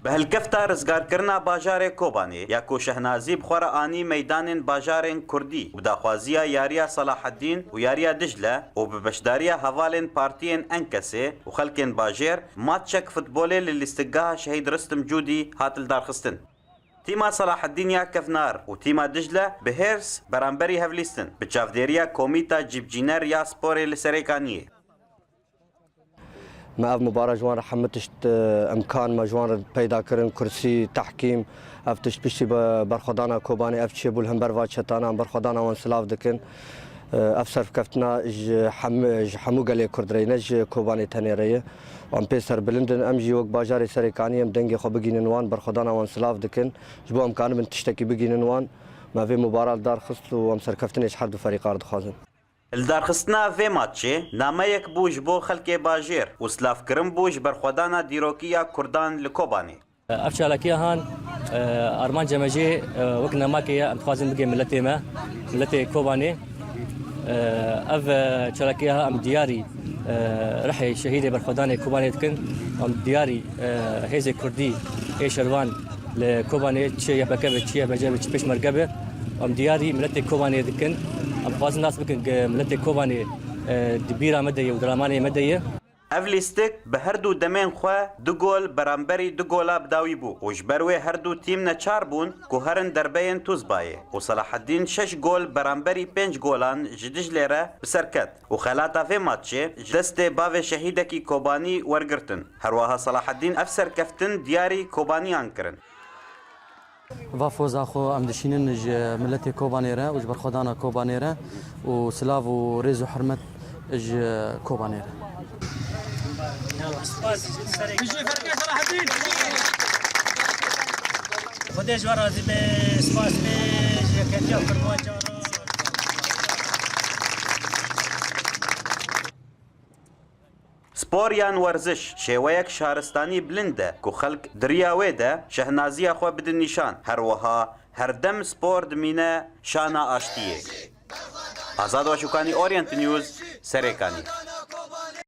به هلکفتا رزگارکرنا باجار کوبانی یا کو شهنازی بخوره آنی میدان باجار کردی و داخوازیا یاریا صلاح الدین و یاریا دجله و به بشداریا حوالن پارتین انکسه و خلکن باجر ماتشک فوتبولی للاستقاء شهید رستم جودی هاتل دارخستن. تیما صلاح الدین یا کفنار و تیما دجله به هرس برانبری هفلیستن به چافدیریا کومیتا جیبجینر یا سپوری لسریکانیه. ما اف مباراه جوان حمتشت امكان ما جوان پیدا کرن کرسی تحکیم افتش بشی برخدانا کوبانی اف چه بول هم بروا چتانا برخدانا وان سلاف دکن اف صرف کفتنا حمو گلی کردرینج کوبانی تنیریه ام پیسر بلندن ام جی وق باجار سریکانی ام دنگی خو بگینن وان برخدانا وان سلاف دکن جبو امکان من تشتکی بگینن وان ما في مباراه دار خست و ام سر کفتنش حد فريق ارض خازن الدارخستنا في ماتشي ناميك بوش بو خلقي باجير وسلاف كرم بوش برخودانا ديروكيا كردان لكوباني افشالكيا هان ارمان جماجي وقنا ماكيا امتخازن بقي ملتي ما ملتي كوباني اف شالكيا ام دياري رحي شهيدي برخوداني كوباني تكن ام دياري هيزي كردي اي شروان لكوباني تشي بكبه تشي بجابه تشبش مرقبه ام دياري ملتي كوباني دكن ام خواز الناس بكن ملتي كوباني دبيرا مديه ودراماني مديه افليستيك بهردو دمين خوا دو جول برامبري دو جولا بداوي بو وجبروي هردو تيمنا چاربون كو هرن دربين توزبايه وصلاح الدين 6 جول برامبري 5 جولان جدج ليره بسركت وخلاتا في ماتشي دستي باوي شهيدكي كوباني ورگرتن هرواها صلاح الدين افسر كفتن دياري كوباني انكرن وافوز اخو ام دشینن ملت کوبانیره و جبر خدانا کوبانیره و سلاو و رز و حرمت اج کوبانیره خودش ورازی به سپاس به کتیا فرمانجا سپوریان ورزش شێوەیەک شارستانی بلندە کو خەڵک دریاوێدا شەهنازیە خۆ بدن نیشان هەروەها هەردەم سپۆر دمینە شانە ئاشتیەک ئازاد واشوکانی ئۆریەنت نیوز سەرێکانی